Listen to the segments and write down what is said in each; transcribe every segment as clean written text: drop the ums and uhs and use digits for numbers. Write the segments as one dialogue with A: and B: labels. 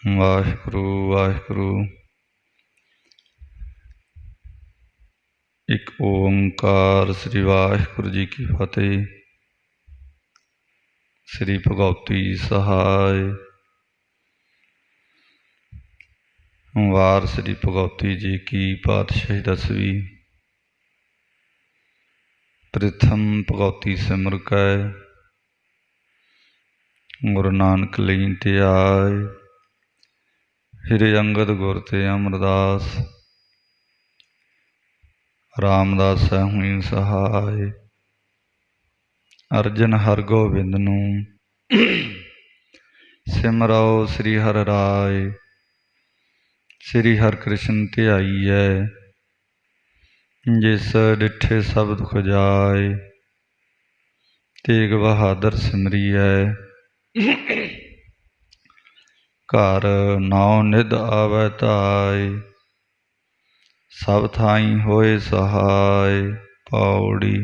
A: ਵਾਹਿਗੁਰੂ ਵਾਹਿਗੁਰੂ। ਇੱਕ ਓੰਕਾਰ ਸ੍ਰੀ ਵਾਹਿਗੁਰੂ ਜੀ ਕੀ ਫਤਿਹ। ਸ੍ਰੀ ਭਗਉਤੀ ਸਹਾਇ। ਵਾਰ ਸ੍ਰੀ ਭਗਉਤੀ ਜੀ ਕੀ ਪਾਤਸ਼ਾਹੀ 10ਵੀਂ। ਪ੍ਰਥਮ ਭਗਉਤੀ ਸਿਮਰ ਕੈ, ਗੁਰੂ ਨਾਨਕ ਲਈ ਧਿਆਇ। ਹਿਰਿ ਅੰਗਦ ਗੁਰ ਤੇ ਅਮਰਦਾਸ, ਰਾਮਦਾਸ ਹੋਈ ਸਹਾਇ। ਅਰਜਨ ਹਰਗੋਬਿੰਦ ਨੂੰ ਸਿਮਰੋ ਸ੍ਰੀ ਹਰਿ ਰਾਇ। ਸ੍ਰੀ ਹਰਿਕ੍ਰਿਸ਼ਨ ਧਿਆਈਐ, ਜਿਸ ਡਿਠੇ ਸਭ ਦੁਖ ਜਾਇ। ਤੇਗ ਬਹਾਦਰ ਸਿਮਰੀਐ, ਘਰ ਨੌ ਨਿਧ ਆਵੈ ਧਾਇ। ਸਭ ਥਾਈ ਹੋਏ ਸਹਾਇ। ਪੌੜੀ।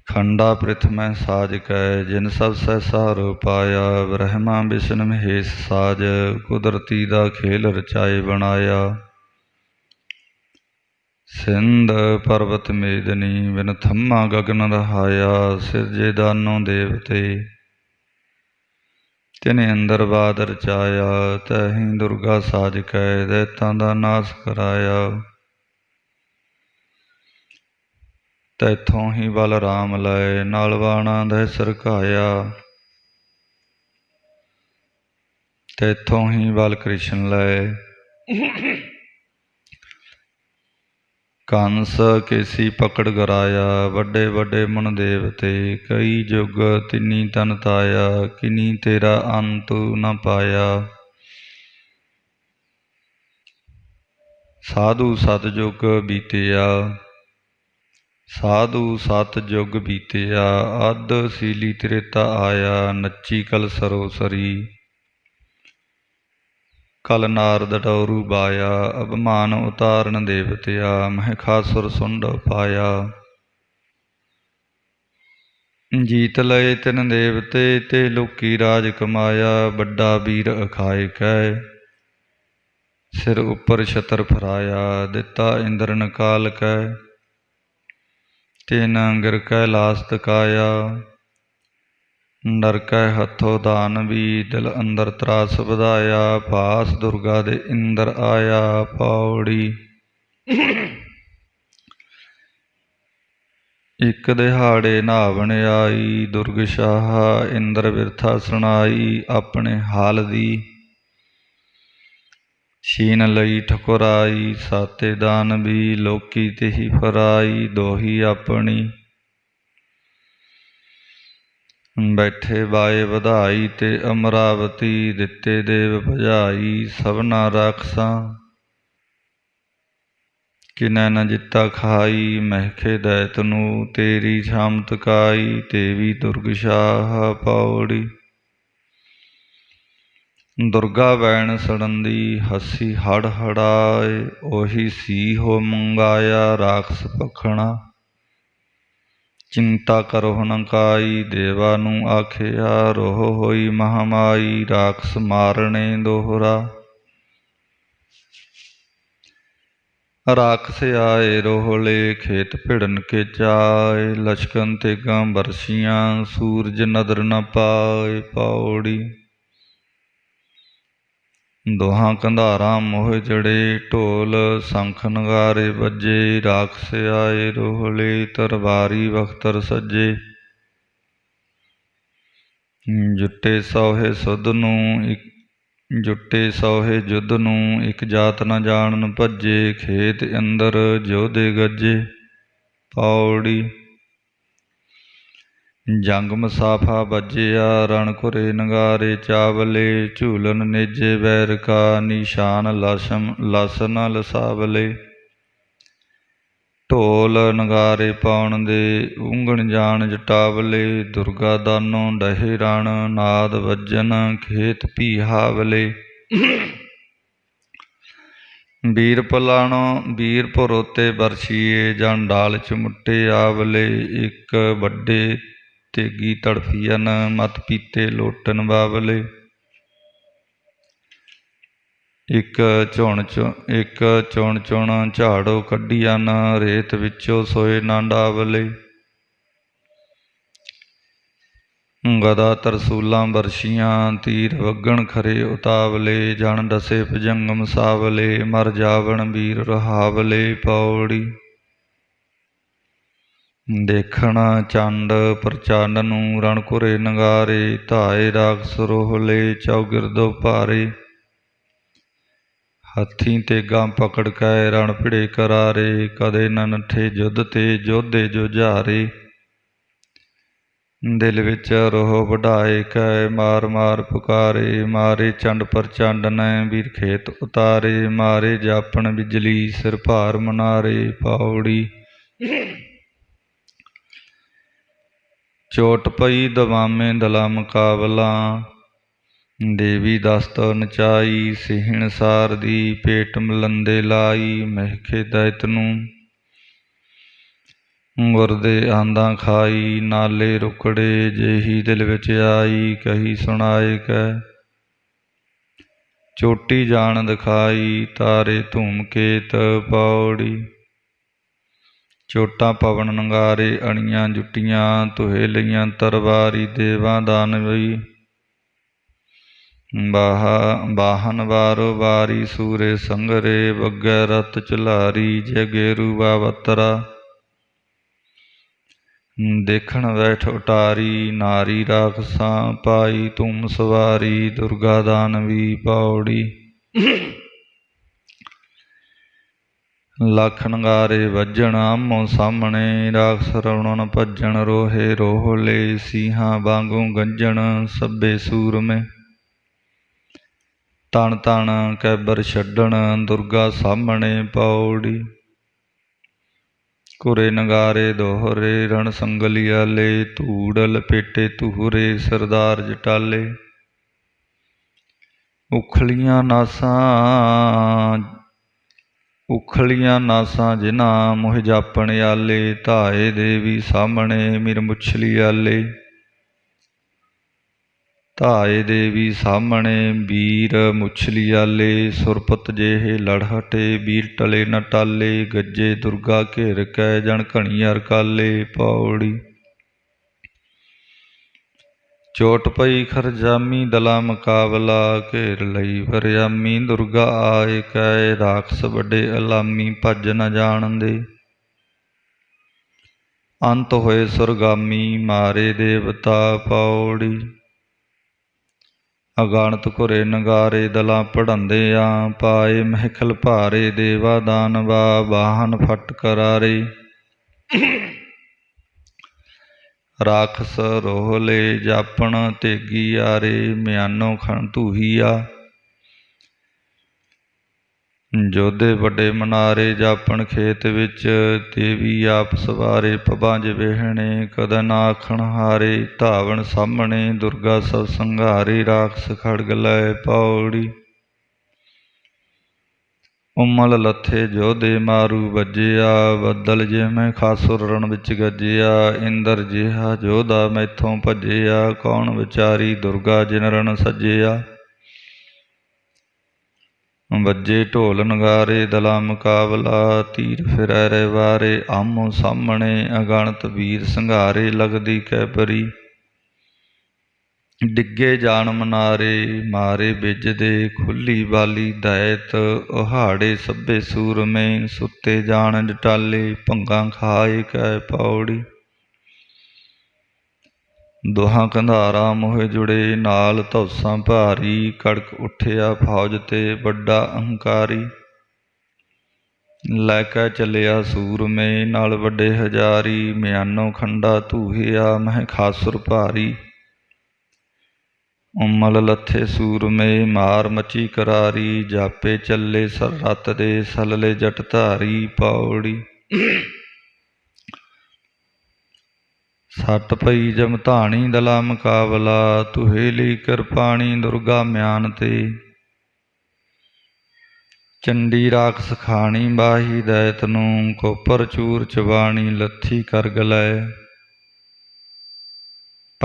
A: ਖੰਡਾ ਪ੍ਰਿਥਮੈ ਸਾਜ ਕੈ, ਜਿਨ ਸਭ ਸਹਿਸਾਰ ਪਾਇਆ। ਬ੍ਰਹਮਾ ਵਿਸ਼ਨ ਮਹੇਸ਼ ਸਾਜ, ਕੁਦਰਤੀ ਦਾ ਖੇਲ ਰਚਾਏ ਬਣਾਇਆ। ਸਿੰਧ ਪਰਬਤ ਮੇਦਨੀ, ਬਿਨ ਥੰਮਾ ਗਗਨ ਰਹਾਇਆ। ਸਿਰਜੇ ਦਾਨੋ ਦੇਵਤੇ, ਤਿਨੇ ਅੰਦਰ ਬਾਦ ਰਚਾਇਆ। ਤੈਹੀਂ ਦੁਰਗਾ ਸਾਜ ਕੈ, ਦੈਤਾਂ ਦਾ ਨਾਸ ਕਰਾਇਆ। ਤੈਥੋਂ ਹੀ ਬਲ ਰਾਮ ਲਏ, ਨਾਲ ਬਾਣਾ ਦਹਿ ਸਰਕਾਇਆ। ਤੈਥੋਂ ਹੀ ਬਲ ਕ੍ਰਿਸ਼ਨ ਲਏ, ਕੰਸ ਕੇਸੀ ਪਕੜ ਗਰਾਇਆ। ਵੱਡੇ ਵੱਡੇ ਮਨ ਦੇਵਤੇ, ਕਈ ਜੁਗ ਤਿਨੀ ਤਨ ਤਾਇਆ। ਕਿਨੀ ਤੇਰਾ ਅੰਤ ਨ ਪਾਇਆ। ਸਾਧੂ ਸਤ ਜੁਗ ਬੀਤਿਆ, ਸਾਧੂ ਸਤ ਜੁਗ ਬੀਤਿਆ। ਅੱਧ ਸੀਲੀ ਤ੍ਰੇਤਾ ਆਇਆ, ਨੱਚੀ ਕਲ ਸਰੋਸਰੀ। ਕਲ ਨਾਰਦ ਡਉਰੂ ਬਾਇਆ, ਅਭਿਮਾਨ ਉਤਾਰਨ ਦੇਵਤਿਆ। ਮਹਿਖਾਸੁਰ ਸੁੰਡ ਪਾਇਆ, ਜੀਤ ਲਏ ਤਿਨ ਦੇਵਤੇ। ਤੇ ਲੋਕੀ ਰਾਜ ਕਮਾਇਆ, ਵੱਡਾ ਵੀਰ ਅਖਾਏ ਕੈ। ਸਿਰ ਉੱਪਰ ਛਤਰ ਫਰਾਇਆ, ਦਿੱਤਾ ਇੰਦਰ ਨਕਾਲ ਕੈ। ਤਿਨ ਗਿਰ ਕੈਲਾਸ ਤਕਾਇਆ, ਡਰ ਕੈ ਹੱਥੋਂ ਦਾਨਵੀ। ਦਿਲ ਅੰਦਰ ਤਰਾਸ ਵਧਾਇਆ, ਭਾਸ ਦੁਰਗਾ ਦੇ ਇੰਦਰ ਆਇਆ। ਪੌੜੀ। ਇੱਕ ਦਿਹਾੜੇ ਨਾਵਣ ਆਈ, ਦੁਰਗ ਸ਼ਾਹ ਇੰਦਰ ਬਿਰਥਾ ਸੁਣਾਈ। ਆਪਣੇ ਹਾਲ ਦੀ ਛੀਨ ਲਈ ਠਕੁਰਾਈ। ਸਾਤੇ ਦਾਨਵੀ ਲੋਕੀ ਤਿਹੀ ਫਰਾਈ। ਦੋਹੀ ਆਪਣੀ ਬੈਠੇ ਬਾਏ ਵਧਾਈ। ਤੇ ਅਮਰਾਵਤੀ ਦਿੱਤੇ ਦੇਵ ਭਜਾਈ। ਸਭਨਾ ਰਾਖਸਾਂ ਕਿਨੈ ਨ ਜਿੱਤਾ ਖਾਈ। ਮਹਿਖੇ ਦੈਤ ਨੂੰ ਤੇਰੀ ਛਾਮ ਤਕਾਈ। ਤੇਵੀ ਦੁਰਗ ਸ਼ਾਹ। ਪੌੜੀ। ਦੁਰਗਾ ਬੈਣ ਸੜੰਦੀ, ਹੱਸੀ ਹੜ ਹੜਾਏ। ਉਹੀ ਸੀ ਹੋ ਮੰਗਾਇਆ, ਰਾਖਸ ਭਖਣਾ। ਚਿੰਤਾ ਕਰਹੁ ਨ ਕਾਈ। ਦੇਵਾ ਨੂੰ ਆਖਿਆ, ਰੋਹ ਹੋਈ ਮਹਾਮਾਈ। ਰਾਖਸ ਮਾਰਣੇ ਦੋਹਰਾ। ਰਾਖਸ ਆਏ ਰੋਹਲੇ, ਖੇਤ ਭਿੜਨ ਕੇ ਚਾਏ। ਲਸ਼ਕਨ ਤੇਗਾਂ ਬਰਸੀਆਂ, ਸੂਰਜ ਨਦਰ ਨ ਪਾਏ। ਪੌੜੀ। ਦੋਹਾਂ ਕੰਧਾਰਾਂ ਮੋਹ ਜੜੇ, ਢੋਲ ਸ਼ੰਖ ਨਗਾਰੇ ਵੱਜੇ। ਰਾਖਸ ਆਏ ਰੋਹਲੇ, ਤਰਵਾਰੀ ਬਖਤਰ ਸੱਜੇ। ਜੁੱਟੇ ਸੌਹੇ ਸੁਧ ਨੂੰ, ਜੁੱਟੇ ਸੌਹੇ ਜੁੱਧ ਨੂੰ। ਇੱਕ ਜਾਤ ਨ ਜਾਣਨ ਭੱਜੇ, ਖੇਤ ਅੰਦਰ ਜੋਧੇ ਗੱਜੇ। ਪੌੜੀ। ਜੰਗ ਮਸਾਫਾ ਬੱਜਿਆ, ਰਣ ਘੁਰੇ ਨਗਾਰੇ ਚਾਵਲੇ। ਝੂਲਨ ਨੇਜੇ ਬੈਰ ਕਾ, ਨਿਸ਼ਾਨ ਲਸ ਨ ਲਸਾਵਲੇ। ਢੋਲ ਨਗਾਰੇ ਪਾਉਣ ਦੇ, ਊਂਘਣ ਜਾਣ ਜਟਾਵਲੇ। ਦੁਰਗਾ ਦਾਨੋ ਡਹੇ ਰਣ, ਨਾਦ ਵੱਜਨ ਖੇਤ ਪੀਹਾਵਲੇ। ਵੀਰ ਪਲਾਣੋ ਵੀਰ ਭਰੋਤੇ ਬਰਛੀਏ, ਜਨ ਡਾਲ ਚੁਮੁੱਟੇ ਆਵਲੇ। ਇੱਕ ਵੱਡੇ ਤੇਗੀ ਤੜਫੀਅਨ, ਮਤ ਪੀਤੇ ਲੋਟਨ ਬਾਵਲੇ। ਇੱਕ ਚੁਣ ਚੁਣ ਝਾੜੋ ਕੱਢੀਆਂ ਨ, ਰੇਤ ਵਿੱਚੋਂ ਸੋਏ ਨਾ ਡਾਵਲੇ। ਗਦਾ ਤਰਸੂਲਾਂ ਬਰਸ਼ੀਆਂ, ਤੀਰ ਵਗਣ ਖਰੇ ਉਤਾਵਲੇ। ਜਣ ਡਸੇ ਭੁਜੰਗਮ ਸਾਵਲੇ, ਮਰ ਜਾਵਣ ਵੀਰ ਰਹਾਵਲੇ। ਪੌੜੀ। ਦੇਖਣ ਚੰਡ ਪ੍ਰਚੰਡ ਨੂੰ, ਰਣ ਘੁਰੇ ਨਗਾਰੇ। ਧਾਏ ਰਾਖਸ ਰੋਹਲੇ, ਚੌਗਿਰਦੋ ਭਾਰੇ। ਹੱਥੀਂ ਤੇਗਾਂ ਪਕੜ ਕੈ, ਰਣ ਭਿੜੇ ਕਰਾਰੇ। ਕਦੇ ਨ ਨੱਠੇ ਜੁੱਧ ਤੇ, ਯੋਧੇ ਜੁਝਾਰੇ। ਦਿਲ ਵਿੱਚ ਰੋਹ ਵਢਾਏ ਕੈ, ਮਾਰ ਮਾਰ ਪੁਕਾਰੇ। ਮਾਰੇ ਚੰਡ ਪ੍ਰਚੰਡ ਨੇ, ਵੀਰ ਖੇਤ ਉਤਾਰੇ। ਮਾਰੇ ਜਾਪਣ ਬਿਜਲੀ, ਸਿਰ ਭਾਰ ਮਨਾਰੇ। ਪੌੜੀ। ਚੋਟ ਪਈ ਦਵਾਮੇ ਦਲਾ ਮੁਕਾਬਲਾ, ਦੇਵੀ ਦਸਤ ਨਚਾਈ। ਸਿਹਣ ਸਾਰ ਦੀ, ਪੇਟ ਮਲੰਦੇ ਲਾਈ। ਮਹਿਕੇ ਦੈਤ ਨੂੰ, ਗੁਰਦੇ ਆਂਦਾ ਖਾਈ। ਨਾਲੇ ਰੁਕੜੇ, ਜਿਹੀ ਦਿਲ ਵਿੱਚ ਆਈ। ਕਹੀ ਸੁਣਾਏ ਕੈ, ਚੋਟੀ ਜਾਣ ਦਿਖਾਈ। ਤਾਰੇ ਧੂਮਕੇਤ। ਪੌੜੀ। ਚੋਟਾਂ ਪਵਨ ਨੰਗਾਰੇ, ਅਣੀਆਂ ਜੁੱਟੀਆਂ। ਤੁਹੇ ਲਈਆਂ ਤਰਵਾਰੀ, ਦੇਵਾਂ ਦਾਨਵੀ। ਬਾਹਨ ਵਾਰੋ ਵਾਰੀ, ਸੂਰੇ ਸੰਗਰੇ। ਬੱਗੈ ਰਤ ਚੁਲਾਰੀ, ਜੇ ਗੇਰੂ ਬਾਵਤਰਾ। ਦੇਖਣ ਬੈਠ ਉਟਾਰੀ, ਨਾਰੀ ਰਾਖਸਾਂ। ਪਾਈ ਧੂਮ ਸਵਾਰੀ, ਦੁਰਗਾ ਦਾਨਵੀ। ਪੌੜੀ। ਲੱਖ ਨਗਾਰੇ ਵੱਜਣ ਆਮੋ ਸਾਹਮਣੇ। ਰਾਖਸ ਰੌਣਨ ਭੱਜਣ, ਰੋਹੇ ਰੋਹਲੇ। ਸਿੰਘਾਂ ਵਾਂਗੂ ਗੰਜਣ ਸੱਭੇ ਸੂਰਮੇ। ਤਣ ਤਣ ਕੈਬਰ ਛੱਡਣ, ਦੁਰਗਾ ਸਾਹਮਣੇ। ਪੌੜੀ। ਘੁਰੇ ਨਗਾਰੇ ਦੋਹਰੇ, ਰਣ ਸੰਗਲੀਆਲੇ। ਧੂੜ ਲਪੇਟੇ ਧੂਰੇ, ਸਰਦਾਰ ਜਟਾਲੇ। ਉਖਲੀਆਂ ਨਾਸਾਂ ਜਿਨ੍ਹਾਂ, ਮੋਹ ਜਾਪਣ ਆਲੇ। ਧਾਏ ਦੇਵੀ ਸਾਹਮਣੇ, ਮਿਰ ਮੁੱਛਲੀ ਆਲੇ। ਧਾਏ ਦੇਵੀ ਸਾਹਮਣੇ, ਵੀਰ ਮੁੱਛਲੀ ਆਲੇ। ਸੁਰਪਤ ਜਿਹੇ ਲੜ ਹਟੇ, ਵੀਰ ਟਲੇ ਨ ਟਾਲੇ। ਗੱਜੇ ਦੁਰਗਾ ਘੇਰ ਕੈ, ਜਣ ਘਣੀ ਅਰ ਕਾਲੇ। ਪੌੜੀ। ਚੋਟ ਪਈ ਖਰਜਾਮੀ, ਦਲਾ ਮੁਕਾਬਲਾ। ਘੇਰ ਲਈ ਵਰਿਆਮੀ, ਦੁਰਗਾ ਆਏ ਕੈ। ਰਾਖਸ ਵੱਡੇ ਅਲਾਮੀ, ਭੱਜ ਨ ਜਾਣਦੇ। ਅੰਤ ਹੋਏ ਸੁਰਗਾਮੀ, ਮਾਰੇ ਦੇਵਤਾ। ਪੌੜੀ। ਅਗਾਣਤ ਘੁਰੇ ਨਗਾਰੇ, ਦਲਾਂ ਪੜ੍ਹੰਦਿਆਂ। ਪਾਏ ਮਹਿਖਲ ਭਾਰੇ, ਦੇਵਾ ਦਾਨਵਾ। ਵਾਹਨ ਫਟ ਕਰਾਰੇ। ਰਾਖਸ ਰੋਹਲੇ, ਜਾਪਣ ਤੇਗੀ ਆਰੇ। ਮਿਆਨੋ ਖਣ ਧੂਹੀਆ, ਜੋਧੇ ਵੱਡੇ ਮਨਾਰੇ। ਜਾਪਣ ਖੇਤ ਵਿੱਚ, ਦੇਵੀ ਆਪ ਸਵਾਰੇ। ਪਬਾਂ ਵਿਹਣੇ, ਕਦੇ ਨਾ ਆਖਣ ਹਾਰੇ। ਧਾਵਣ ਸਾਹਮਣੇ, ਦੁਰਗਾ ਸਭ ਸੰਘਾਰੇ। ਰਾਖਸ ਖੜਗ ਲੈ। ਪੌੜੀ। ਉਮਲ ਲੱਥੇ ਜੋਧੇ, ਮਾਰੂ ਵੱਜਿਆ। ਬੱਦਲ ਜਿਵੇਂ ਖਾਸੁਰ ਰਣ ਵਿੱਚ ਗੱਜਿਆ। ਇੰਦਰ ਜਿਹਾ ਜੋਧਾ ਮੈਥੋਂ ਭੱਜਿਆ। ਕੌਣ ਵਿਚਾਰੀ, ਦੁਰਗਾ ਜਿਨ ਰਣ ਸੱਜਿਆ। ਵੱਜੇ ਢੋਲ ਨਗਾਰੇ, ਦਲਾ ਮੁਕਾਬਲਾ। ਤੀਰ ਫਿਰੈ ਰੇ ਵਾਰੇ, ਆਮੋ ਸਾਹਮਣੇ। ਅਗਣਤ ਵੀਰ ਸੰਘਾਰੇ, ਲੱਗਦੀ ਕੈਬਰੀ। ਡਿੱਗੇ ਜਾਣ ਮਨਾਰੇ, ਮਾਰੇ ਬਿਜਦੇ। ਖੁੱਲੀ ਬਾਲੀ ਦੈਤ, ਉਹਾੜੇ ਸੱਭੇ ਸੂਰਮੇ। ਸੁੱਤੇ ਜਾਣ ਜਟਾਲੇ, ਭੰਗਾਂ ਖਾਏ ਕੈ। ਪੌੜੀ। ਦੋਹਾਂ ਕੰਧਾਰਾਂ ਮੋਹ ਜੁੜੇ, ਨਾਲ ਧੌਸਾਂ ਭਾਰੀ। ਕੜਕ ਉੱਠਿਆ ਫੌਜ ਤੇ, ਵੱਡਾ ਅਹੰਕਾਰੀ। ਲੈ ਕੇ ਚੱਲਿਆ ਸੂਰਮੇ, ਨਾਲ ਵੱਡੇ ਹਜ਼ਾਰੀ। ਮਿਆਨੋ ਖੰਡਾ ਧੂਹਿਆ, ਮਹਿ ਖਾਸੁਰ ਭਾਰੀ। ਉਮਲ ਲੱਥੇ ਸੂਰਮੇ, ਮਾਰ ਮਚੀ ਕਰਾਰੀ। ਜਾਪੇ ਚੱਲੇ ਸਰਹੱਦ ਦੇ, ਸਲਲੇ ਜਟ ਧਾਰੀ। ਪੌੜੀ। ਸੱਟ ਪਈ ਜਮਧਾਣੀ, ਦਲਾ ਮੁਕਾਬਲਾ। ਤੁਹੇ ਲਈ ਕਿਰਪਾਣੀ, ਦੁਰਗਾ ਮਿਆਨ ਤੇ। ਚੰਡੀ ਰਾਖਸ ਖਾਣੀ, ਬਾਹੀ ਦੈਤ ਨੂੰ। ਕੋਪਰ ਚੂਰ ਚਬਾਣੀ, ਲੱਥੀ ਕਰਗ ਲੈ।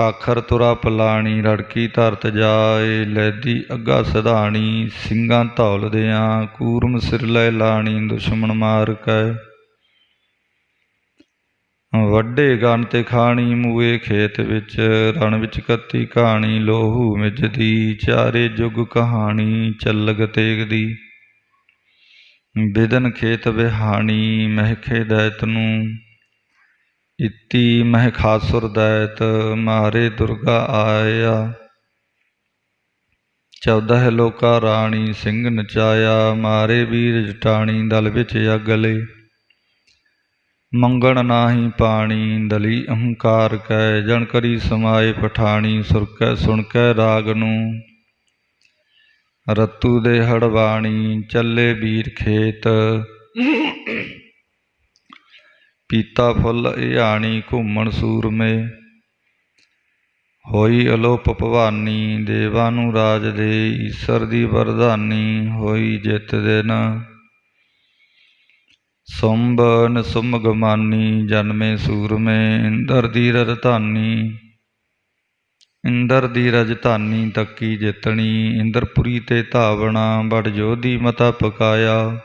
A: ਪਾਖਰ ਤੁਰਾ ਪਲਾਣੀ ਰੜਕੀ ਧਰਤ ਜਾਏ, ਲੈਦੀ ਅੱਗਾ ਸਧਾਣੀ ਸਿੰਘਾਂ ਧੌਲਦਿਆਂ, ਕੂਰਮ ਸਿਰ ਲੈ ਲਾਣੀ ਦੁਸ਼ਮਣ ਮਾਰ ਕੈ। ਵੱਡੇ ਗਨ ਤੇ ਖਾਣੀ ਮੂਏ ਖੇਤ ਵਿੱਚ, ਰਣ ਵਿੱਚ ਕੱਤੀ ਕਹਾਣੀ ਲੋਹੂ ਮਿਜਦੀ, ਚਾਰੇ ਜੁਗ ਕਹਾਣੀ ਚੱਲਗ ਤੇਗਦੀ। ਬਿਦਨ ਖੇਤ ਬਿਹਾਣੀ ਮਹਿਖੇ ਦੈਤ ਨੂੰ, ਇਤੀ ਮਹਿਖਾਸੁਰ ਦੈਤ ਮਾਰੇ ਦੁਰਗਾ ਆਇਆ। 14 ਲੋਕਾ ਰਾਣੀ ਸਿੰਘ ਨਚਾਇਆ, ਮਾਰੇ ਵੀਰ ਜਟਾਣੀ ਦਲ ਵਿੱਚ ਅਗਲੇ। ਮੰਗਣ ਨਾਹੀ ਪਾਣੀ ਦਲੀ ਅਹੰਕਾਰ ਕੈ, ਜਣ ਕਰੀ ਸਮਾਏ ਪਠਾਣੀ ਸੁਰਕੈ ਸੁਣ ਕੈ ਰਾਗ ਨੂੰ। ਰਤੂ ਦੇ ਹੜਵਾਣੀ ਚੱਲੇ ਵੀਰ ਖੇਤ, ਪੀਤਾ ਫੁੱਲ ਇਆਣੀ ਘੁੰਮਣ ਸੂਰਮੇ। ਹੋਈ ਅਲੋਪ ਭਵਾਨੀ ਦੇਵਾਂ ਨੂੰ ਰਾਜ ਦੇ, ਈਸਰ ਦੀ ਵਰਧਾਨੀ ਹੋਈ ਜਿਤ ਦਿਨ। ਸੁੰਭ ਨਿਸੁੰਭ ਗਮਾਨੀ ਜਨਮੇ ਸੂਰਮੇ, ਇੰਦਰ ਦੀ ਰਜਧਾਨੀ। ਇੰਦਰ ਦੀ ਰਜਧਾਨੀ ਤੱਕੀ ਜਿਤਣੀ, ਇੰਦਰਪੁਰੀ ਤੇ ਧਾਵਣਾ ਬੜ ਜੋਧੀ ਮਤਾ ਪਕਾਇਆ।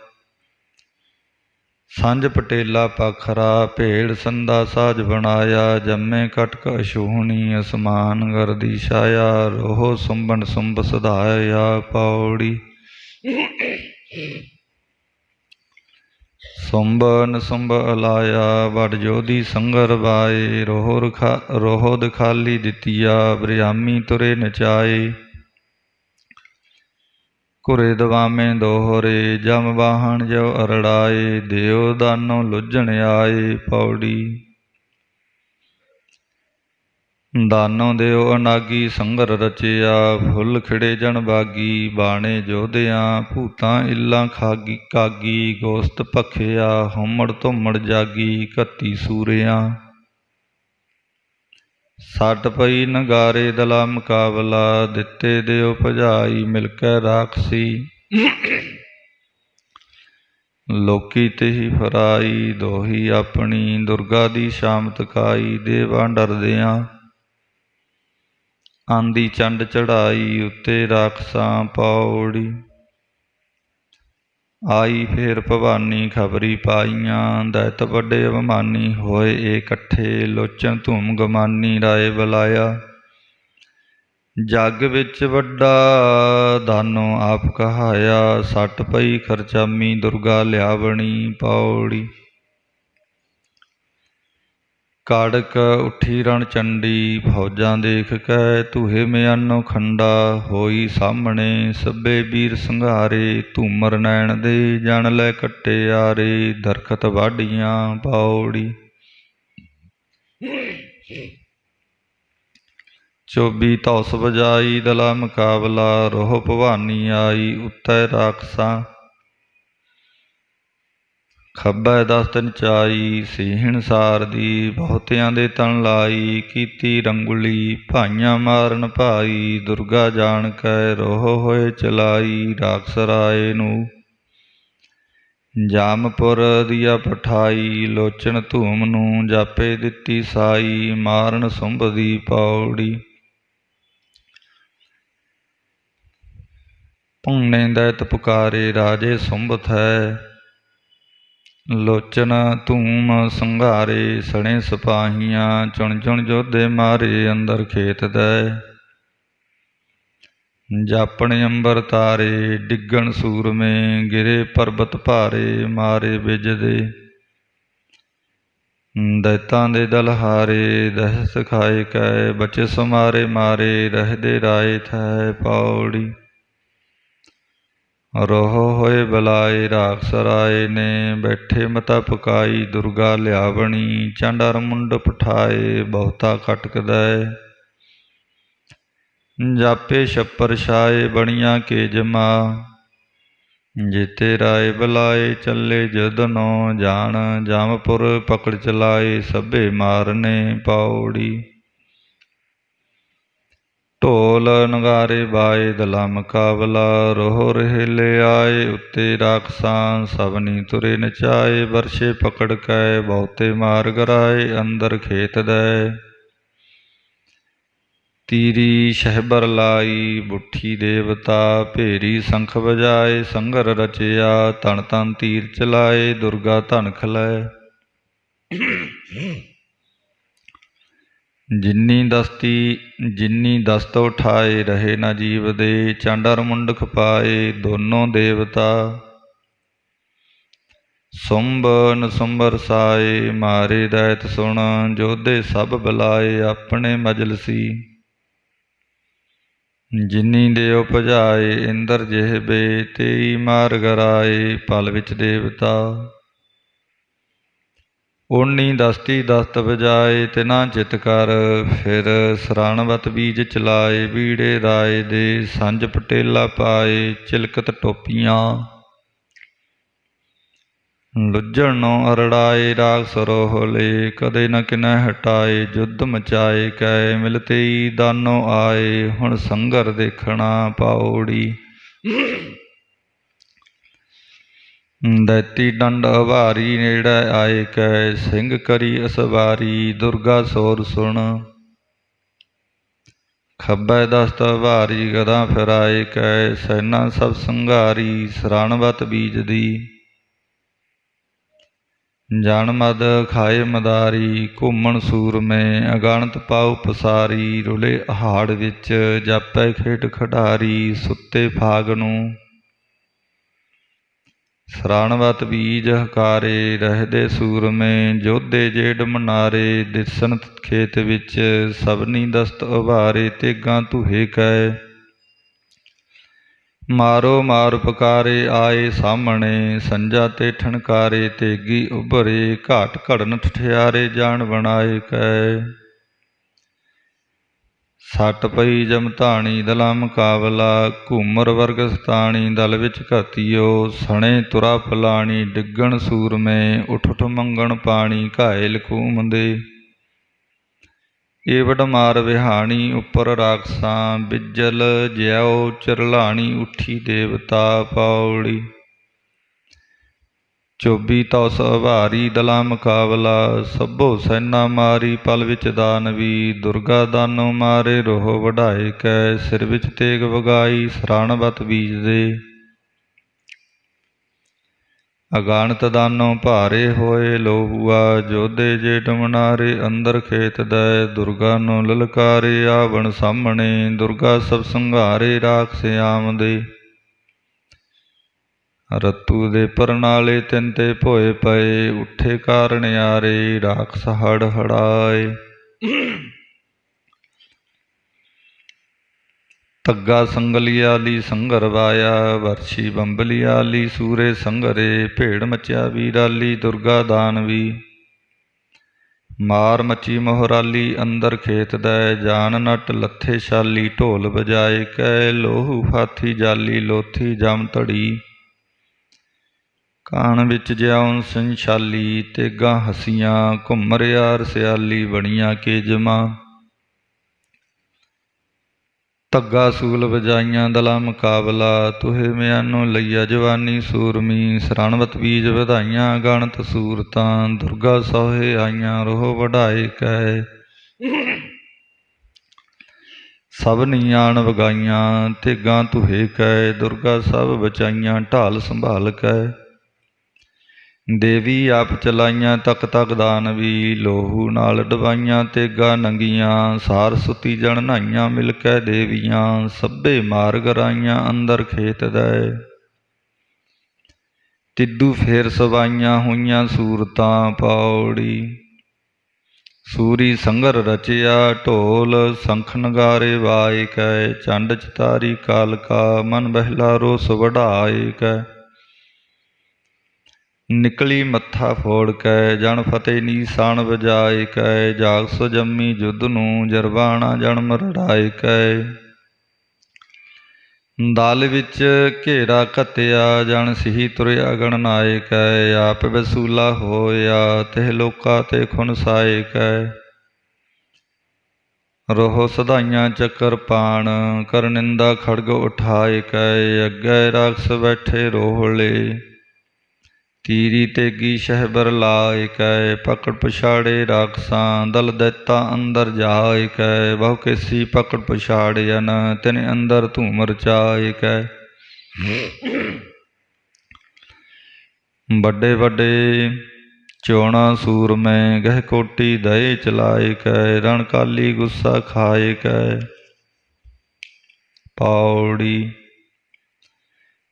A: ਸੰਝ ਪਟੇਲਾ ਪਾਖਰਾ ਭੇੜ ਸੰਦਾ ਸਾਜ ਬਣਾਇਆ, ਜੰਮੇ ਕਟਕ ਅਛੂਹਣੀ ਅਸਮਾਨ ਗਰਦੀ ਛਾਇਆ। ਰੋਹ ਸੁੰਬਣ ਸੁੰਬ ਸਧਾਇਆ ਪੌੜੀ, ਸੁੰਬ ਨਿਸੁੰਬ ਅਲਾਇਆ ਬੜ ਜੋਧੀ ਸੰਗਰ ਬਾਏ। ਰੋਹ ਦਿਖਾਲੀ ਦਿੱਤੀਆ ਬਰਿਆਮੀ ਤੁਰੇ ਨਚਾਏ। ਘੁਰੇ ਦਵਾਮੇ ਦੋਹਰੇ ਜਮ ਵਾਹਣ ਜੋ ਅਰੜਾਏ, ਦਿਓ ਦਾਨੋ ਲੁੱਝਣ ਆਏ ਪੌੜੀ। ਦਾਨੋ ਦਿਓ ਅਨਾਗੀ ਸੰਗਰ ਰਚਿਆ, ਫੁੱਲ ਖਿੜੇ ਜਣ ਬਾਗੀ ਬਾਣੇ ਜੋਧਿਆਂ। ਭੂਤਾਂ ਇੱਲਾਂ ਕਾਗੀ ਗੋਸਤ ਭਖਿਆ, ਹੁਮੜ ਧੁਮੜ ਜਾਗੀ 31 ਸੂਰਿਆਂ। ਸੱਟ ਪਈ ਨਗਾਰੇ ਦਲਾ ਮੁਕਾਬਲਾ, ਦਿੱਤੇ ਦਿਓ ਭਜਾਈ ਮਿਲ ਕੇ ਰਾਖਸੀ। ਲੋਕੀ ਤੇਹੀ ਫਰਾਈ ਦੋਹੀ ਆਪਣੀ, ਦੁਰਗਾ ਦੀ ਸ਼ਾਮਤ ਕਾਈ ਦੇਵਾਂ ਡਰਦਿਆਂ। ਆਂਦੀ ਚੰਡ ਚੜਾਈ ਉੱਤੇ ਰਾਖਸਾਂ ਪੌੜੀ, ਆਈ ਫੇਰ ਭਵਾਨੀ ਖਬਰੀ ਪਾਈਆਂ। ਦੈਤ ਵੱਡੇ ਅਭਿਮਾਨੀ ਹੋਏ ਇਕੱਠੇ, ਲੋਚਨ ਧੂਮ ਗਮਾਨੀ ਰਾਏ ਬੁਲਾਇਆ। ਜੱਗ ਵਿੱਚ ਵੱਡਾ ਦਾਨੋ ਆਪ ਕਹਾਇਆ, ਸੱਟ ਪਈ ਖਰਚਾਮੀ ਦੁਰਗਾ ਲਿਆਵਣੀ ਪੌੜੀ। ਕਾੜਕ ਉੱਠੀ ਰਣ ਚੰਡੀ ਫੌਜਾਂ ਦੇਖ ਕੈ, ਧੂਹੇ ਮਿਆਨੋ ਖੰਡਾ ਹੋਈ ਸਾਹਮਣੇ। ਸਭੇ ਵੀਰ ਸੰਘਾਰੇ ਧੂਮਰ ਨੈਣ ਦੇ, ਜਣ ਲੈ ਕੱਟੇ ਆਰੇ ਦਰਖਤ ਵਾਢੀਆਂ ਪੌੜੀ। 24 ਧੌਸ ਵਜਾਈ ਦਲਾ ਮੁਕਾਬਲਾ, ਰੋਹ ਭਵਾਨੀ ਆਈ ਉੱਤੈ ਰਾਖਸਾਂ। ਖੱਬੈ ਦਸਤ ਨਚਾਈ ਸੀਹਣ ਸਾਰਦੀ, ਬਹੁਤਿਆਂ ਦੇ ਤਨ ਲਾਈ ਕੀਤੀ ਰੰਗੁਲੀ। ਭਾਈਆਂ ਮਾਰਨ ਭਾਈ ਦੁਰਗਾ ਜਾਣ ਕੈ, ਰੋਹ ਹੋਏ ਚਲਾਈ ਰਾਖਸ ਰਾਏ ਨੂੰ। ਜਾਮਪੁਰ ਦੀਆ ਪਠਾਈ ਲੋਚਨ ਧੂਮ ਨੂੰ, ਜਾਪੇ ਦਿੱਤੀ ਸਾਈ ਮਾਰਨ ਸੁੰਭ ਦੀ ਪੌੜੀ। ਭੰਨੇ ਦੈਤ ਪੁਕਾਰੇ ਰਾਜੇ ਸੁੰਭ ਥੈ, ਲੋਚਨ ਧੂਮ ਸੰਘਾਰੇ ਸਣੇ ਸਿਪਾਹੀਆਂ। ਚੁਣ ਚੁਣ ਯੋਧੇ ਮਾਰੇ ਅੰਦਰ ਖੇਤ ਦੈ, ਜਾਪਣ ਅੰਬਰ ਤਾਰੇ ਡਿੱਗਣ ਸੂਰਮੇ। ਗਿਰੇ ਪਰਬਤ ਭਾਰੇ ਮਾਰੇ ਬਿਜਦੇ, ਦੈਤਾਂ ਦੇ ਦਲ ਹਾਰੇ ਦਹਿਸ ਖਾਏ ਕੈ। ਬਚੇ ਸਮਾਰੇ ਮਾਰੇ ਰਹਿਦੇ ਰਾਏ ਥੈ ਪੌੜੀ। ਰੋਹ ਹੋਏ ਬੁਲਾਏ ਰਾਖਸ ਰਾਏ ਨੇ, ਬੈਠੇ ਮਤਾ ਪਕਾਈ ਦੁਰਗਾ ਲਿਆਵਣੀ। ਚੰਡਰ ਮੁੰਡ ਪਠਾਏ ਬਹੁਤਾ ਖਟਕਦੈ, ਜਾਪੇ ਛੱਪਰ ਛਾਏ ਬਣੀਆਂ ਕੇ ਜਮਾ। ਜੀਤੇ ਰਾਏ ਬੁਲਾਏ ਚੱਲੇ ਜਦਨੋਂ, ਜਾਣ ਜਾਮਪੁਰ ਪਕੜ ਚਲਾਏ ਸਭੇ ਮਾਰਨੇ ਪੌੜੀ। ਢੋਲ ਨਗਾਰੇ ਬਾਏ ਦਲਾ ਮੁਕਾਬਲਾ, ਰੋਹ ਰਹਿਲੇ ਆਏ ਉੱਤੇ ਰਾਖਸਾਂ। ਸਭਨੀ ਤੁਰੇ ਨਚਾਏ ਵਰਸ਼ੇ ਪਕੜ ਕੈ, ਬਹੁਤੇ ਮਾਰ ਗਰਾਏ ਅੰਦਰ ਖੇਤ ਦੈ। तीरी शहबर लाई बुट्ठी देवता, भेरी शंख बजाए संगर रचिया, तन तन तीर चलाए दुर्गा धन खिलाए। जिन्नी दस्त उठाए रहे न जीव दे, चांडर मुंड खपाए दोनों देवता। सुंब नसुंबर साए मारे दैत सुन, जोधे सब बुलाए अपने मजलसी। जिन्नी दे उपजाए इंद्र जेहबे, तेई मार गराए पल विच देवता। ओनी दस्ती दस्त बजाए तिना चित कर, फिर सराणवत बीज चलाए बीड़े राय दे, संज पटेला पाए चिलकत टोपियाँ। लुज्जण अरड़ाए राग सरोहले, कदे न किनै हटाए युद्ध मचाए कै, मिलते ही दानो आए हुण संगर देखना पाओड़ी। दैती डंड अभारी नेड़े आए कै, सिंह करी असवारी दुर्गा सोर सुन। खब्बै दस्त अभारी गदा फिराए कै, सैना सब संघारी सराणवत बीज दी। जन मद खाए मदारी घूमण सूर में, अगणत पाऊ पसारी रुले हाड़ विच, जापै खेट खिडारी सुते फागनू। सराणवत बीज हकारे रहदे सूर में, जोधे जेड मनारे दिसन खेत विच, सबनी दस्त उभारे तेगां धूहे कै। मारो मार पुकारे आए सामणे, संजा ते ठनकारे तेगी उभरे, घाट घड़न ठठियारे जान बनाए कै। सट पई जमताणी दला मुकाबला, घूमर वर्ग सताणी दल विच घतियो, सणे तुरा फलाणी डिगण सूर में, उठ उठ मंगण पाणी घायल कूम दे। ਏਵੜ ਮਾਰ ਵਿਹਾਣੀ ਉੱਪਰ ਰਾਖਸਾਂ, ਬਿਜਲ ਜਿਉ ਚਰਲਾਣੀ ਉੱਠੀ ਦੇਵਤਾ ਪੌੜੀ। 24 ਤੌਸ ਅਭਾਰੀ ਦਲਾ ਮੁਕਾਬਲਾ, ਸਭੋ ਸੈਨਾ ਮਾਰੀ ਪਲ ਵਿੱਚ ਦਾਨਵੀ। ਦੁਰਗਾ ਦਾਨੋ ਮਾਰੇ ਰੋਹ ਵਢਾਏ ਕੈ, ਸਿਰ ਵਿੱਚ ਤੇਗ ਵਗਾਈ ਸਰਾਣਵਤ ਬੀਜ ਦੇ। ਅਗਾਨਤ ਦਾਨੋ ਭਾਰੇ ਹੋਏ ਲੋਹੂਆ, ਜੋਧੇ ਜੇਠ ਮਨਾਰੇ ਅੰਦਰ ਖੇਤ ਦੈ। ਦੁਰਗਾ ਨੂੰ ਲਲਕਾਰੇ ਆਵਣ ਸਾਹਮਣੇ, ਦੁਰਗਾ ਸਭ ਸੰਘਾਰੇ ਰਾਖਸ ਆਮਦੇ। ਰਤੂ ਦੇ ਪਰਨਾਲੇ ਤਿੰਨ ਤੇ ਭੋਏ ਪਏ, ਉੱਠੇ ਕਾਰਣਿਆਰੇ ਰਾਖਸ ਹੜ ਹੜਾਏ। ਧੱਗਾ ਸੰਗਲੀਆਲੀ ਸੰਘਰ ਵਾਇਆ, ਵਰਸ਼ੀ ਬੰਬਲੀਆਲੀ ਸੂਰੇ ਸੰਘਰੇ। ਭੇੜ ਮਚਿਆ ਵੀਰਾਲੀ ਦੁਰਗਾ ਦਾਨਵੀ, ਮਾਰ ਮਚੀ ਮੋਹਰਾਲੀ ਅੰਦਰ ਖੇਤ ਦੈ। ਜਾਨ ਨਟ ਲੱਥੇ ਛਾਲੀ ਢੋਲ ਵਜਾਏ ਕੈ, ਲੋਹੂ ਫਾਥੀ ਜਾਲੀ ਲੋਥੀ ਜਮ ਧੜੀ। ਕਾਣ ਵਿੱਚ ਜਿਉਂ ਸੰਛਾਲੀ ਤੇਗਾਂ ਹਸੀਆਂ, ਘੁੰਮਰਿਆ ਰਸਿਆਲੀ ਬਣੀਆਂ ਕੇਜਮਾਂ। ਧੱਗਾ ਸੂਲ ਵਜਾਈਆਂ ਦਲਾ ਮੁਕਾਬਲਾ, ਤੁਹੇ ਮਿਆਨੋ ਲਈਆ ਜਵਾਨੀ ਸੂਰਮੀ। ਸਰਾਣਵਤ ਬੀਜ ਵਧਾਈਆਂ ਗਣਤ ਸੂਰਤਾਂ, ਦੁਰਗਾ ਸੋਹੇ ਆਈਆਂ ਰੋਹ ਵਢਾਏ ਕੈ। ਸਭ ਨੀਆਣ ਵਗਾਈਆਂ ਤੇਗਾਂ ਤੁਹੇ ਕੈ, ਦੁਰਗਾ ਸਭ ਬਚਾਈਆਂ ਢਾਲ ਸੰਭਾਲ ਕੈ। ਦੇਵੀ ਆਪ ਚਲਾਈਆਂ ਤਕ ਤਕ ਦਾਨਵੀ, ਲੋਹੂ ਨਾਲ ਡਵਾਈਆਂ ਤੇਗਾਂ ਨੰਗੀਆਂ। ਸਾਰਸੁਤੀ ਜਣ ਨਹਾਈਆਂ ਮਿਲ ਕੈ ਦੇਵੀਆਂ, ਸਭੇ ਮਾਰ ਗਰਾਈਆਂ ਅੰਦਰ ਖੇਤ ਦੈ। ਤਿੱਦੂ ਫੇਰ ਸਵਾਈਆਂ ਹੋਈਆਂ ਸੂਰਤਾਂ ਪੌੜੀ। ਸੂਰੀ ਸੰਘਰ ਰਚਿਆ ਢੋਲ ਸੰਖ ਨਗਾਰੇ ਵਾਏ ਕੈ, ਚੰਡ ਚਿਤਾਰੀ ਕਾਲਕਾ ਮਨ ਬਹਿਲਾ ਰੋਸ ਵਢਾਏ ਕੈ। ਨਿਕਲੀ ਮੱਥਾ ਫੋੜ ਕੈ ਜਣ ਫਤਿਹ ਨੀਸਾਨ ਵਜਾਏ ਕੈ, ਜਾਗ ਸੋ ਜੰਮੀ ਜੁੱਧ ਨੂੰ ਜਰਵਾਣਾ ਜਨਮ ਰੜਾਏ ਕੈ। ਦਲ ਵਿੱਚ ਘੇਰਾ ਘੱਤਿਆ ਜਣ ਸਿਹੀ ਤੁਰਿਆ ਗਣਨਾਏ ਕੈ, ਆਪ ਵਸੂਲਾ ਹੋਇਆ ਤਿਹ ਲੋਕਾ ਤੇ ਖੁਨਸਾਏ ਕੈ। ਰੋਹ ਸਧਾਈਆਂ ਚੱਕਰ ਪਾਣ ਕਰ ਨਿੰਦਾ ਖੜਗ ਉਠਾਏ ਕੈ, ਅੱਗੇ ਰਾਖਸ ਬੈਠੇ ਰੋਹਲੇ। ਤੀਰੀ ਤੇਗੀ ਸ਼ਹਿਬਰ ਲਾਇ ਕੈ, ਪਕੜ ਪਛਾੜੇ ਰਾਖਸਾਂ ਦਲ ਦੈਤਾ ਅੰਦਰ ਜਾਇ ਕੈ। ਬਹੁ ਕੇਸੀ ਪਕੜ ਪਛਾੜਿਆਨ, ਤਿਨ ਅੰਦਰ ਧੂਮ ਰਚਾਇ ਕੈ। ਵੱਡੇ ਵੱਡੇ ਚੋਣਾ ਸੂਰਮੈ, ਗਹਿ ਕੋਟੀ ਦਏ ਚਲਾਇ ਕੈ। ਰਣ ਕਾਲੀ ਗੁੱਸਾ ਖਾਇ ਕੈ। ਪੌੜੀ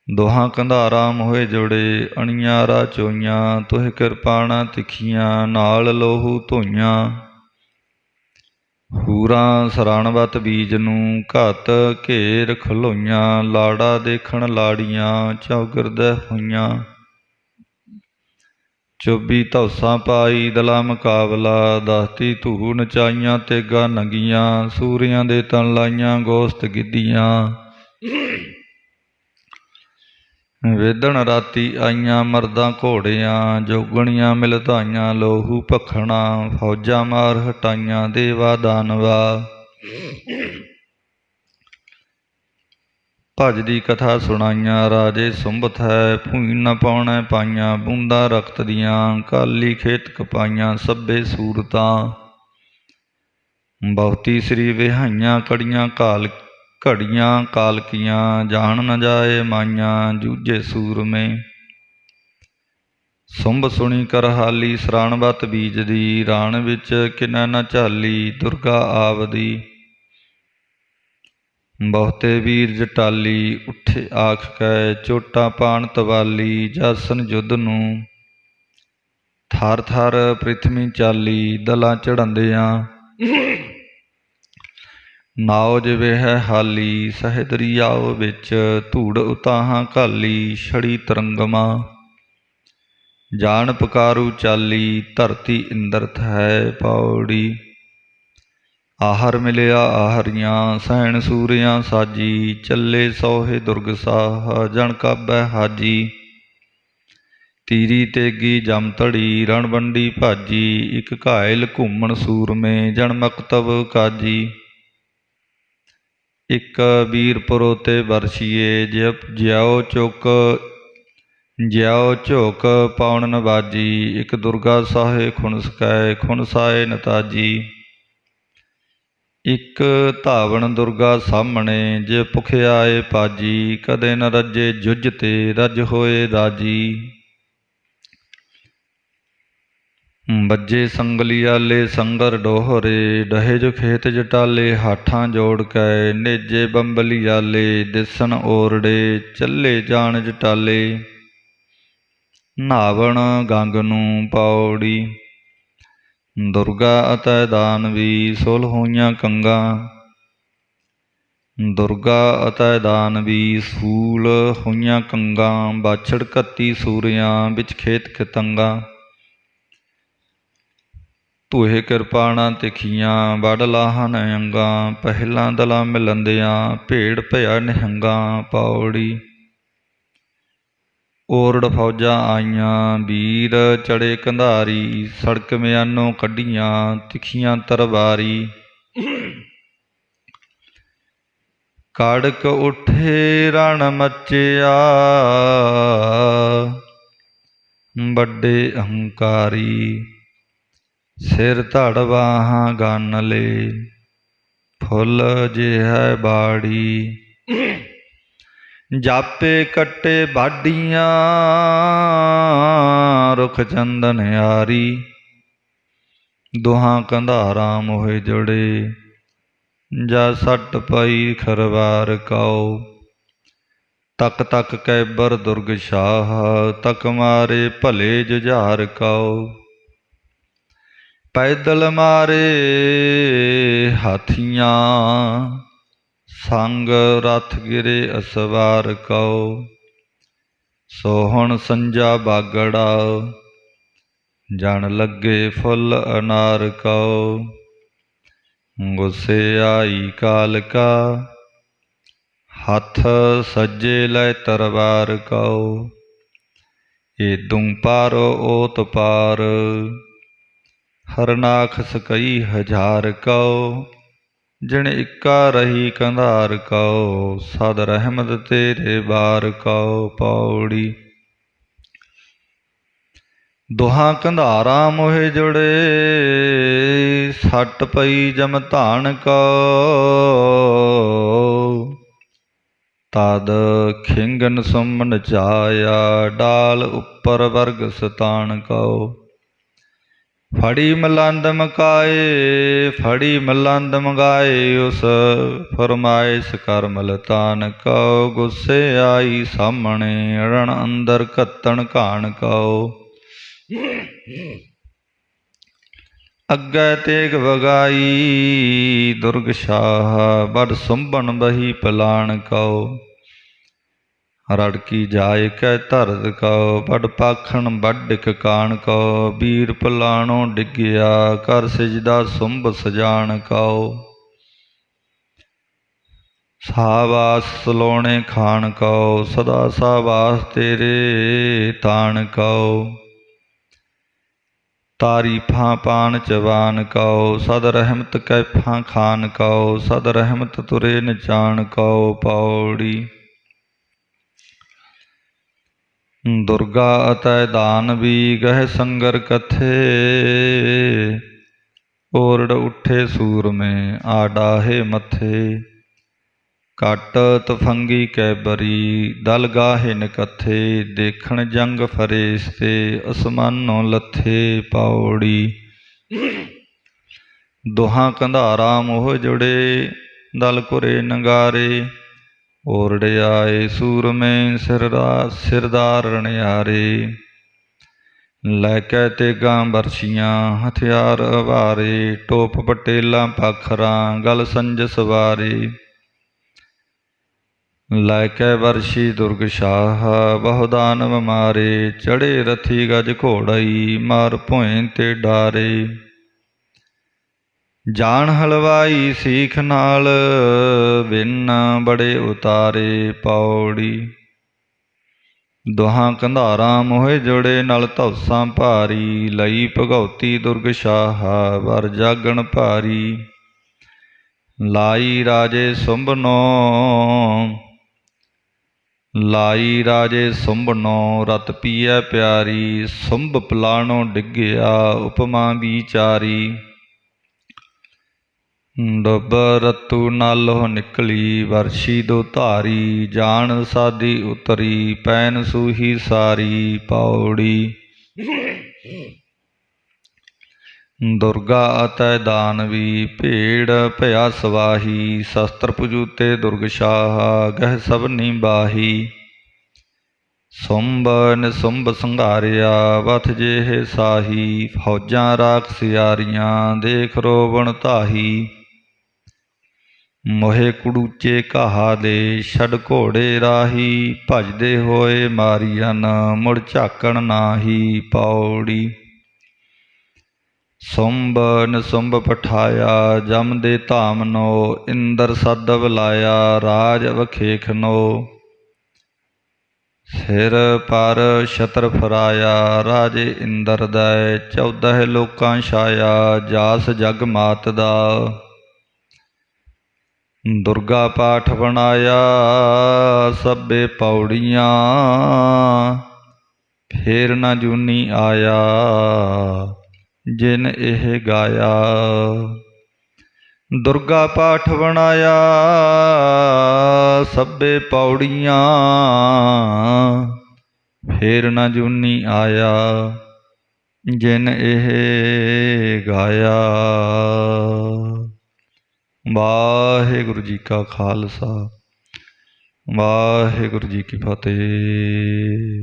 A: ਦੋਹਾਂ ਕੰਧਾਰਾਂ ਮੋਹੇ ਜੁੜੇ, ਅਣੀਆਰਾ ਚੋਈਆਂ ਤੁਹ ਕਿਰਪਾਣਾ ਤਿੱਖੀਆਂ, ਨਾਲ ਲੋਹੂ ਧੋਈਆਂ। ਹੂਰਾਂ ਸਰਾਣਵਤ ਬੀਜ ਨੂੰ, ਘਤ ਘੇਰ ਖਲੋਈਆਂ। ਲਾੜਾ ਦੇਖਣ ਲਾੜੀਆਂ, ਚੌਗਿਰਦ ਹੋਈਆਂ। ਚੋਬੀ ਧੌਸਾਂ ਪਾਈ ਦਲਾ ਮੁਕਾਬਲਾ, ਦਸਤੀ ਧੂ ਨਚਾਈਆਂ ਤੇਗਾ ਨੰਗੀਆਂ। ਸੂਰਿਆਂ ਦੇ ਤਨ ਲਾਈਆਂ ਗੋਸਤ ਗਿੱਧੀਆਂ। ਵੇਦਣ ਰਾਤੀ ਆਈਆਂ ਮਰਦਾਂ ਘੋੜਿਆਂ, ਜੋਗਣੀਆਂ ਮਿਲ ਧਾਈਆਂ ਲੋਹੂ ਭਖਣਾ। ਫੌਜਾਂ ਮਾਰ ਹਟਾਈਆਂ ਦੇਵਾ ਦਾਨਵਾ। ਭਜ ਦੀ ਕਥਾ ਸੁਣਾਈਆਂ ਰਾਜੇ ਸੁੰਭਥੈ, ਭੂਈ ਨ ਪਾਉਣੈ ਪਾਈਆਂ ਬੂੰਦਾਂ ਰਖਤ ਦੀਆਂ। ਕਾਲੀ ਖੇਤ ਕਪਾਈਆਂ ਸਭੇ ਸੂਰਤਾਂ, ਬਹੁਤੀ ਸ੍ਰੀ ਵਿਹਾਈਆਂ ਕੜੀਆਂ ਘੜੀਆਂ ਕਾਲਕੀਆਂ। ਜਾਣ ਨ ਜਾਏ ਮਾਈਆਂ ਜੂਝੇ ਸੂਰਮੇ, ਸੁੰਭ ਸੁਣੀ ਕਰਹਾਲੀ ਸਰਾਣਵਤ ਬੀਜਦੀ। ਰਾਣ ਵਿੱਚ ਕਿਨੈ ਨ ਝਾਲੀ ਦੁਰਗਾ ਆਵਦੀ। ਬਹੁਤੇ ਵੀਰ ਜਟਾਲੀ ਉੱਠੇ ਆਖ ਕੈ, ਚੋਟਾਂ ਪਾਣ ਤਵਾਲੀ। ਜਾਸਨ ਯੁੱਧ ਨੂੰ ਥਰ ਥਰ ਪ੍ਰਿਥਵੀ ਚਾਲੀ, ਦਲਾਂ ਚੜ੍ਹੰਦਿਆਂ ਨਾਉ ਜਿਵੇਂ ਹੈ ਹਾਲੀ। ਸਹਿ ਦਰਿਆਉ ਵਿੱਚ ਧੂੜ ਉਤਾਹਾਂ ਘਾਲੀ, ਛੜੀ ਤਰੰਗਮਾ ਜਾਣ ਪੁਕਾਰੂ ਚਾਲੀ। ਧਰਤੀ ਇੰਦਰਥ ਹੈ। ਪੌੜੀ ਆਹਰ ਮਿਲਿਆ ਆਹਰੀਆਂ, ਸੈਣ ਸੂਰਿਆਂ ਸਾਜੀ। ਚੱਲੇ ਸੋਹੇ ਦੁਰਗਸਾਹ, ਜਣ ਕਾਬੈ ਹਾਜੀ। ਤੀਰੀ ਤੇਗੀ ਜਮ ਧੜੀ, ਰਣਵੰਡੀ ਭਾਜੀ। ਇੱਕ ਘਾਇਲ ਘੂਮਣ ਸੂਰਮੇ, ਜਣ ਮਕਤਬ ਕਾਜੀ। ਇੱਕ ਵੀਰ ਪਰੋਤੇ ਵਰਸ਼ੀਏ, ਜਿਉ ਝੋਕ ਪਾਉਣ ਨਵਾਜੀ। ਇੱਕ ਦੁਰਗਾ ਸਾਹੇ ਖੁਣਸਕੈ, ਖੁਣਸਾਏ ਨਤਾਜੀ। ਇੱਕ ਧਾਵਣ ਦੁਰਗਾ ਸਾਹਮਣੇ, ਜੇ ਭੁਖਿਆਏ ਪਾਜੀ। ਕਦੇ ਨ ਰੱਜੇ ਜੁਝ ਤੇ, ਰੱਜ ਹੋਏ ਰਾਜੀ। ਬੱਜੇ ਸੰਗਲੀਆਲੇ ਸੰਗਰ ਡੋਹਰੇ, ਡਹੇ ਜੋ ਖੇਤ ਜਟਾਲੇ ਹਾਠਾਂ ਜੋੜ ਕੈ। ਨੇਜੇ ਬੰਬਲੀਆਲੇ ਦਿਸਣ ਓਰੜੇ, ਚੱਲੇ ਜਾਣ ਜਟਾਲੇ ਨਹਾਵਣ ਗੰਗ ਨੂੰ। ਪੌੜੀ ਦੁਰਗਾ ਅਤੈ ਦਾਨਵੀ, ਸੁਲ ਹੋਈਆਂ ਕੰਗਾਂ। ਦੁਰਗਾ ਅਤੈ ਦਾਨਵੀ, ਸੂਲ ਹੋਈਆਂ ਕੰਗਾਂ। ਬਾਛੜ 31 ਸੂਰਿਆਂ, ਵਿੱਚ ਖੇਤ ਖਤੰਗਾਂ। ਧੂਹੇ ਕਿਰਪਾਣਾ ਤਿੱਖੀਆਂ, ਵਡ ਲਾਹਨ ਅੰਗਾਂ। ਪਹਿਲਾਂ ਦਲਾਂ ਮਿਲੰਦਿਆਂ, ਭੇੜ ਭਇਆ ਨਿਹੰਗਾਂ। ਪੌੜੀ ਓਰੜ ਫੌਜਾਂ ਆਈਆਂ, ਵੀਰ ਚੜੇ ਕੰਧਾਰੀ। ਸੜਕ ਮਿਆਨੋਂ ਕੱਢੀਆਂ, ਤਿੱਖੀਆਂ ਤਰਵਾਰੀ। ਕੜਕ ਉੱਠੇ ਰਣ ਮੱਚਿਆ, ਵੱਡੇ ਅਹੰਕਾਰੀ। ਸਿਰ ਧੜ ਬਾਹਾਂ ਗੰਨ ਲੇ, ਫੁੱਲ ਜਿਹਾ ਬਾੜੀ। ਜਾਪੇ ਕੱਟੇ ਬਾਡੀਆਂ, ਰੁਖ ਚੰਦਨ ਯਾਰੀ। ਦੋਹਾਂ ਕੰਧਾਰਾਂ ਮੋਹੇ ਜੁੜੇ, ਜਾ ਸੱਟ ਪਈ ਖਰਵਾਰ ਕਾਉ। ਤਕ ਤਕ ਕੈਬਰ ਦੁਰਗ ਸ਼ਾਹ, ਤਕ ਮਾਰੇ ਭਲੇ ਜੁਝਾਰ ਕਾਉ। ਪੈਦਲ ਮਾਰੇ ਹਾਥੀਆਂ, ਸੰਗ ਰਥ ਗਿਰੇ ਅਸਵਾਰ ਕਾਉ। ਸੋਹਣ ਸੰਜਾ ਬਾਗੜਾ, ਜਣ ਲੱਗੇ ਫੁੱਲ ਅਨਾਰ ਕਾਉ। ਗੁੱਸੇ ਆਈ ਕਾਲਕਾ, ਹੱਥ ਸੱਜੇ ਲੈ ਤਰਵਾਰ ਕਾਉ। ਏਦੂ ਪਾਰੋ ਓਤ ਪਾਰ, ਹਰਨਾਖਸ ਕਈ ਹਜ਼ਾਰ ਕਾਉ। ਜਿਣ ਇੱਕਾ ਰਹੀ ਕੰਧਾਰ ਕਾਉ, ਸਦ ਰਹਿਮਤ ਤੇਰੇ ਬਾਰ ਕਾਉ। ਪੌੜੀ ਦੁਹਾ ਕੰਧਾਰਾ ਮੋਹਿ ਜੁੜੇ, ਸੱਟ ਪਈ ਜਮ ਧਾਨ ਕੋ। ਤਦ ਖਿੰਗਨ ਸੁਮਨ ਚਾਇਆ, ਡਾਲ ਉੱਪਰ ਵਰਗ ਸਤਾਨ ਕਉ। ਫੜੀ ਮਲੰਦ ਮਕਾਏ, ਫੜੀ ਮਲੰਦ ਮਗਾਏ, ਉਸ ਫਰਮਾਇਸ਼ ਕਰ ਮਲਤਾਨ ਕਉ। ਗੁੱਸੇ ਆਈ ਸਾਹਮਣੇ, ਰਣ ਅੰਦਰ ਘੱਤਣ ਘਾਣ ਕਉ। ਅੱਗੇ ਤੇਗ ਵਗਾਈ, ਦੁਰਗ ਸ਼ਾਹ ਬੜ ਸੁੰਬਨ ਬਹੀ ਪਲਾਣ ਕਉ। ਰੜਕੀ ਜਾਇ ਕੈ ਧਰਤ ਕਉ, ਬੜ ਪਾਖਣ ਵੱਢ ਕਾਣ ਕਉ। ਵੀਰ ਪਲਾਣੋਂ ਡਿੱਗਿਆ, ਕਰ ਸਿਜਦਾ ਸੁੰਬ ਸਜਾਣ ਕਉ। ਸਾਬਾਸ ਸਲੋਣੇ ਖਾਣ ਕਉ, ਸਦਾ ਸਾਬਾਸ ਤੇਰੇ ਤਾਣ ਕਉ। ਤਾਰੀਫਾਂ ਪਾਨ ਚਵਾਨ ਕਉ, ਸਦ ਰਹਿਮਤ ਕੈਫਾਂ ਖਾਨ ਕਉ। ਸਦ ਰਹਿਮਤ ਤੁਰੇ ਨਚਾਣ ਕਉ। ਪੌੜੀ। ਦੁਰਗਾ ਅਤੈ ਦਾਨਵੀ, ਗਹਿ ਸੰਗਰ ਕਥੇ। ਓਰੜ ਉੱਠੇ ਸੂਰਮੇ, ਆ ਡਾਹੇ ਮੱਥੇ। ਕੱਟ ਤਫੰਗੀ ਕੈਬਰੀ, ਦਲ ਗਾਹੇ ਨਕੱਥੇ। ਦੇਖਣ ਜੰਗ ਫਰੇਸ਼ਤੇ, ਅਸਮਾਨੋਂ ਲੱਥੇ। ਪੌੜੀ। ਦੁਹਾ ਕੰਧਾਰਾ ਮੋਹ ਜੁੜੇ, ਦਲ ਘੁਰੇ ਨਗਾਰੇ। ਓਰੜ ਆਏ ਸੂਰਮੇ, ਸਿਰਦਾਰ ਰਣਿਆਰੇ। ਲੈ ਕੇ ਤੇਗਾਂ ਬਰਛੀਆਂ, ਹਥਿਆਰ ਅਵਾਰੇ। ਟੋਪ ਪਟੇਲਾਂ ਪਾਖਰਾਂ, ਗਲ ਸੰਜਸ ਵਾਰੇ। ਲੈ ਕੇ ਵਰਸ਼ੀ ਦੁਰਗ ਸ਼ਾਹ, ਬਹੁ ਦਾਨਵ ਮਾਰੇ। ਚੜੇ ਰਥੀ ਗਜ ਘੋੜਈ, ਮਾਰ ਭੋਇੰ ਤੇ ਡਾਰੇ। ਜਾਣ ਹਲਵਾਈ ਸੀਖ ਨਾਲ, ਬਿਨ ਬੜੇ ਉਤਾਰੇ। ਪੌੜੀ। ਦੁਹਾ ਕੰਧਾਰਾ ਮੋਹਿ ਜੁੜੇ, ਨਲ ਧੌਸਾਂ ਭਾਰੀ। ਲਈ ਭਗਉਤੀ ਦੁਰਗ ਸ਼ਾਹ, ਵਰ ਜਾਗਣ ਭਾਰੀ। ਲਾਈ ਰਾਜੇ ਸੁੰਭਨੋ, ਲਾਈ ਰਾਜੇ ਸੁੰਭਨੋ। ਰਤ ਪੀਐ ਪਿਆਰੀ, ਸੁੰਭ ਪਲਾਣੋਂ ਡਿੱਗਿਆ, ਉਪਮਾ ਵਿਚਾਰੀ। ਡੁੱਬ ਰਤੂ ਨਾਲੋਂ ਨਿਕਲੀ, ਵਰਸ਼ੀ ਦੋ ਧਾਰੀ। ਜਾਨ ਸਾਦੀ ਉਤਰੀ, ਪੈਨ ਸੂਹੀ ਸਾਰੀ। ਪੌੜੀ। ਦੁਰਗਾ ਅਤੈ ਦਾਨਵੀ, ਭੇੜ ਭਇਆ ਸਵਾਹੀ। ਸ਼ਸਤਰ ਪਜੂਤੇ ਦੁਰਗ ਸ਼ਾਹ, ਗਹਿ ਸਭਨੀ ਬਾਹੀ। ਸੁੰਭ ਨਿਸੁੰਭ ਸੰਘਾਰਿਆ, ਵਥ ਜੇਹ ਸਾਹੀ। ਫੌਜਾਂ ਰਾਖਸਿਆਰੀਆਂ, ਦੇਖ ਰੋਵਣ ਧਾਹੀ। ਮੋਹੇ ਕੁੜੂਚੇ ਘਾਹ ਦੇ, ਛੱਡ ਘੋੜੇ ਰਾਹੀ। ਭਜਦੇ ਹੋਏ ਮਾਰੀਅਨ, ਮੁੜ ਝਾਕਣ ਨਾਹੀ। ਪੌੜੀ। ਸੁੰਭ ਨਿਸੁੰਭ ਪਠਾਇਆ, ਜਮ ਦੇ ਧਾਮਨੋ। ਇੰਦਰ ਸੱਦ ਬੁਲਾਇਆ, ਰਾਜ ਵਖੇਖਨੋ। ਸਿਰ ਪਰ ਛਤਰ ਫਰਾਇਆ, ਰਾਜੇ ਇੰਦਰ ਦੈ। 14 ਲੋਕਾਂ ਛਾਇਆ, ਜਾਸ ਜਗ ਮਾਤ ਦਾ। ਦੁਰਗਾ ਪਾਠ ਬਣਾਇਆ, ਸਭੇ ਪੌੜੀਆਂ। ਫੇਰ ਨਾ ਜੂਨੀ ਆਇਆ, ਜਿਨ ਇਹ ਗਾਇਆ। ਦੁਰਗਾ ਪਾਠ ਬਣਾਇਆ, ਸਭੇ ਪੌੜੀਆਂ। ਫੇਰ ਨਾ ਜੂਨੀ ਆਇਆ, ਜਿਨ ਇਹ ਗਾਇਆ। ਵਾਹਿਗੁਰੂ ਜੀ ਕਾ ਖਾਲਸਾ, ਵਾਹਿਗੁਰੂ ਜੀ ਕੀ ਫਤਿਹ।